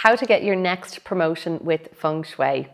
how to get your next promotion with Feng Shui.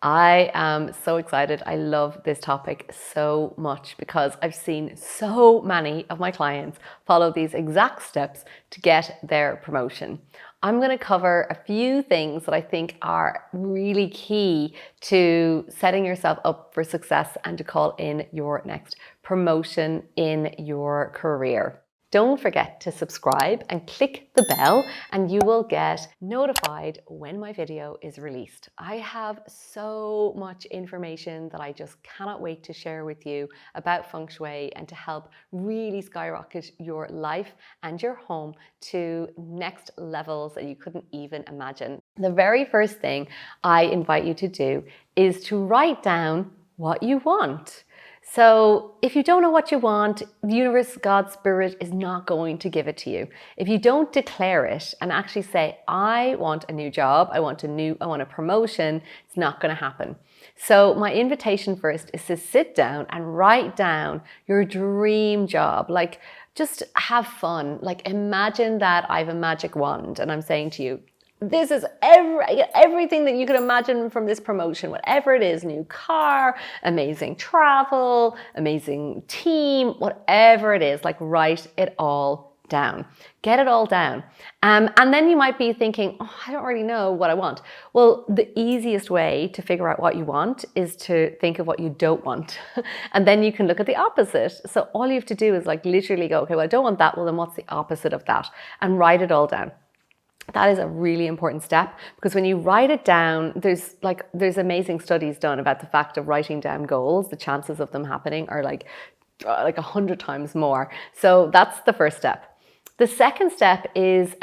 I am so excited. I love this topic so much because I've seen so many of my clients follow these exact steps to get their promotion. I'm going to cover a few things that I think are really key to setting yourself up for success and to call in your next promotion in your career. Don't forget to subscribe and click the bell and you will get notified when my video is released. I have so much information that I just cannot wait to share with you about Feng Shui and to help really skyrocket your life and your home to next levels that you couldn't even imagine. The very first thing I invite you to do is to write down what you want. So if you don't know what you want, the universe, God, spirit is not going to give it to you. If you don't declare it and actually say, I want a new job, I want a promotion, it's not going to happen. So my invitation first is to sit down and write down your dream job. Like, just have fun. Like, imagine that I have a magic wand and I'm saying to you, this is everything that you could imagine from this promotion, whatever it is, new car, amazing travel, amazing team, whatever it is, like write it all down. Get it all down. And then you might be thinking, oh, I don't really know what I want. Well, the easiest way to figure out what you want is to think of what you don't want. And then you can look at the opposite. So all you have to do is like literally go, okay, well, I don't want that. Well, then what's the opposite of that? And write it all down. That is a really important step because when you write it down, there's amazing studies done about the fact of writing down goals. The chances of them happening are like 100 times more. So that's the first step. The second step is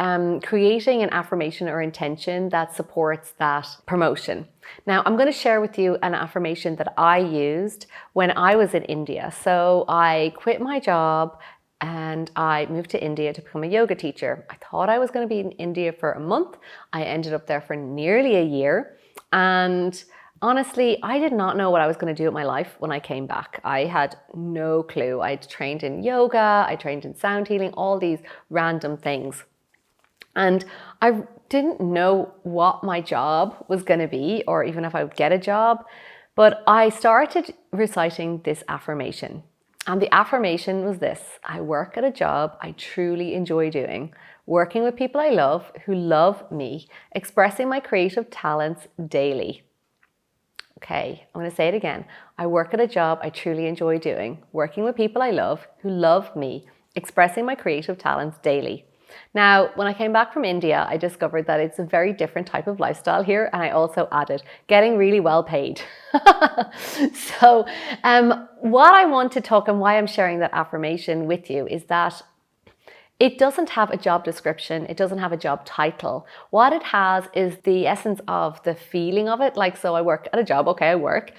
creating an affirmation or intention that supports that promotion. Now, I'm going to share with you an affirmation that I used when I was in India. So I quit my job and I moved to India to become a yoga teacher. I thought I was going to be in India for a month. I ended up there for nearly a year. And honestly, I did not know what I was going to do with my life when I came back. I had no clue. I'd trained in yoga, I trained in sound healing, all these random things. And I didn't know what my job was going to be or even if I would get a job. But I started reciting this affirmation. And the affirmation was this: I work at a job I truly enjoy doing, working with people I love who love me, expressing my creative talents daily. Okay, I'm going to say it again. I work at a job I truly enjoy doing, working with people I love who love me, expressing my creative talents daily. Now, when I came back from India, I discovered that it's a very different type of lifestyle here. And I also added getting really well paid. So what I want to talk and why I'm sharing that affirmation with you is that it doesn't have a job description. It doesn't have a job title. What it has is the essence of the feeling of it. Like, so I work at a job. Okay, I work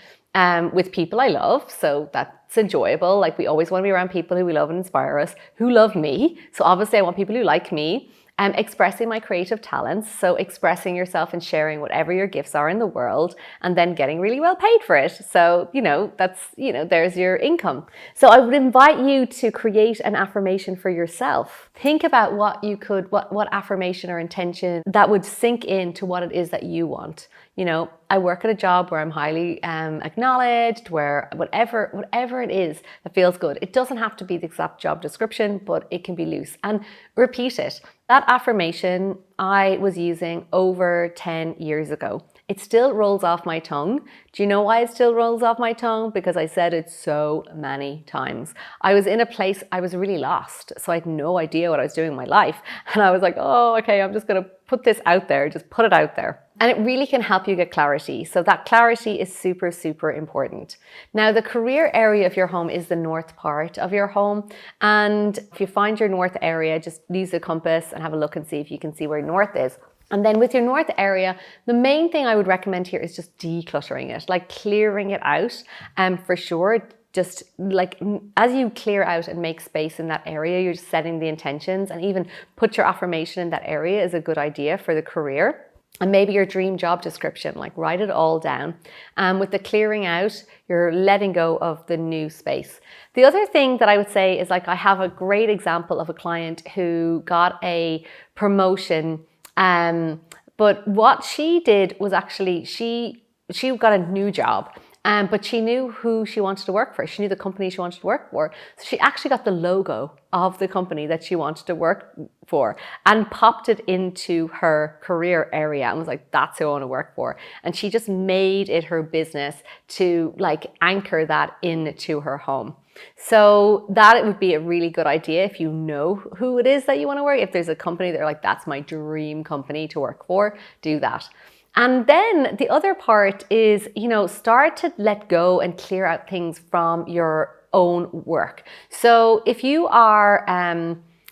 with people I love. So that's enjoyable. Like, we always want to be around people who we love and inspire us, who love me. So obviously I want people who like me. Expressing my creative talents. So expressing yourself and sharing whatever your gifts are in the world and then getting really well paid for it. So, there's your income. So I would invite you to create an affirmation for yourself. Think about what affirmation or intention that would sink into what it is that you want. I work at a job where I'm highly acknowledged, where whatever it is that feels good. It doesn't have to be the exact job description, but it can be loose. And repeat it. That affirmation I was using over 10 years ago. It still rolls off my tongue. Do you know why it still rolls off my tongue? Because I said it so many times. I was in a place, I was really lost. So I had no idea what I was doing in my life. And I was like, oh, okay, I'm just going to put this out there, just put it out there. And it really can help you get clarity. So that clarity is super, super important. Now, the career area of your home is the north part of your home. And if you find your north area, just use a compass and have a look and see if you can see where north is. And then with your north area, the main thing I would recommend here is just decluttering it, like clearing it out. For sure, just like as you clear out and make space in that area, you're just setting the intentions, and even put your affirmation in that area is a good idea for the career. And maybe your dream job description, like write it all down. With the clearing out, you're letting go of the new space. The other thing that I would say is, like, I have a great example of a client who got a promotion But what she did was actually, she got a new job. But she knew who she wanted to work for. She knew the company she wanted to work for. So she actually got the logo of the company that she wanted to work for and popped it into her career area and was like, that's who I want to work for. And she just made it her business to like anchor that into her home. So that it would be a really good idea if you know who it is that you want to work. If there's a company that you're like, that's my dream company to work for, do that. And then the other part is, start to let go and clear out things from your own work. So if you are,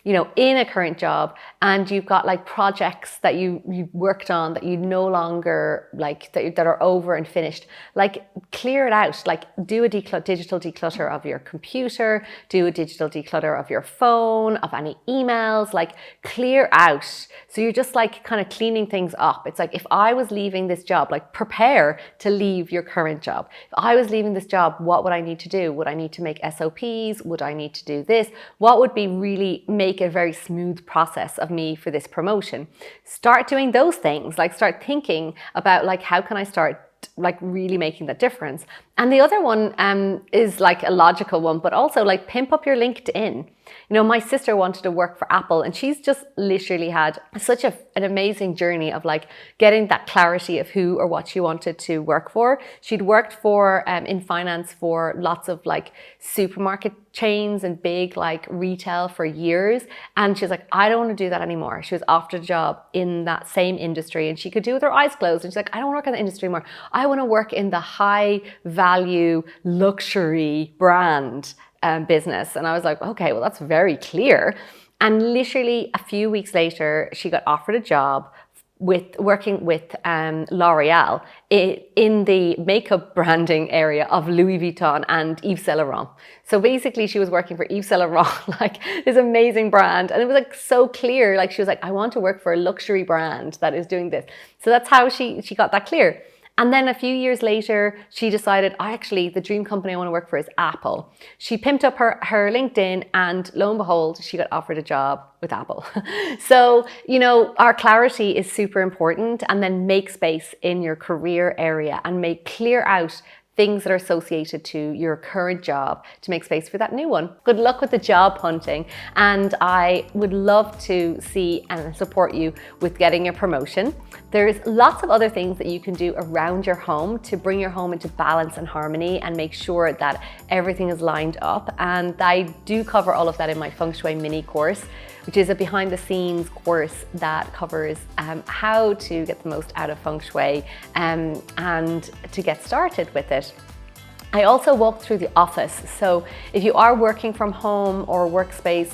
in a current job and you've got like projects that you worked on that you no longer like, that are over and finished, like clear it out, like do a digital declutter of your computer, do a digital declutter of your phone, of any emails, like clear out. So you're just like kind of cleaning things up. It's like, if I was leaving this job, like prepare to leave your current job. If I was leaving this job, what would I need to do? Would I need to make SOPs? Would I need to do this? What would be really make a very smooth process of me for this promotion? Start doing those things, like start thinking about like, how can I start like really making that difference? And the other one is like a logical one, but also like pimp up your LinkedIn. My sister wanted to work for Apple and she's just literally had such an amazing journey of like getting that clarity of who or what she wanted to work for. She'd worked for in finance for lots of like supermarket chains and big like retail for years. And she's like, I don't want to do that anymore. She was offered a job in that same industry and she could do it with her eyes closed. And she's like, I don't want to work in the industry anymore. I want to work in the high value luxury brand business. And I was like, okay, well, that's very clear. And literally a few weeks later, she got offered a job working with L'Oreal in the makeup branding area of Louis Vuitton and Yves Saint Laurent. So basically she was working for Yves Saint Laurent, like this amazing brand. And it was like so clear, like she was like, I want to work for a luxury brand that is doing this. So that's how she got that clear. And then a few years later, she decided, the dream company I want to work for is Apple. She pimped up her LinkedIn and lo and behold, she got offered a job with Apple. So, our clarity is super important, and then make space in your career area and make clear out things that are associated to your current job to make space for that new one. Good luck with the job hunting, and I would love to see and support you with getting a promotion. There's lots of other things that you can do around your home to bring your home into balance and harmony and make sure that everything is lined up. And I do cover all of that in my Feng Shui mini course, which is a behind the scenes course that covers how to get the most out of Feng Shui and to get started with it. I also walk through the office. So if you are working from home or workspace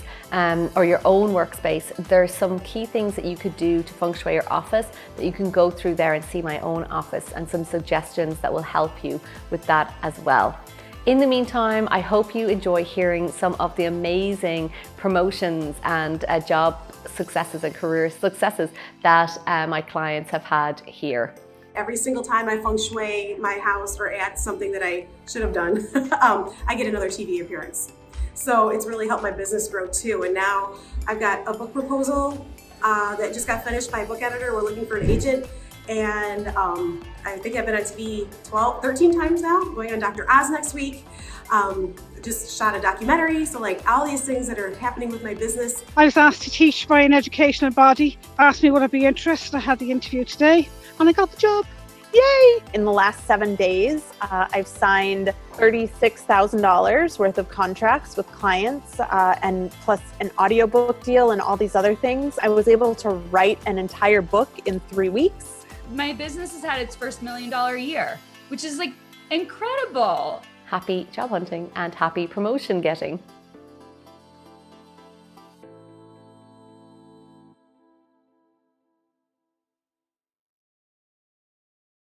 or your own workspace, there's some key things that you could do to Feng Shui your office that you can go through there and see my own office and some suggestions that will help you with that as well. In the meantime, I hope you enjoy hearing some of the amazing promotions and job successes and career successes that my clients have had here. Every single time I feng shui my house or add something that I should have done, I get another TV appearance. So it's really helped my business grow too. And now I've got a book proposal that just got finished by a book editor. We're looking for an agent. And I think I've been on TV 13 times now. I'm going on Dr. Oz next week. Just shot a documentary. So like all these things that are happening with my business. I was asked to teach by an educational body, asked me would I be interested. I had the interview today and I got the job. Yay! In the last 7 days, I've signed $36,000 worth of contracts with clients and plus an audiobook deal and all these other things. I was able to write an entire book in 3 weeks. My business has had its first $1 million year, which is like incredible. Happy job hunting and happy promotion getting.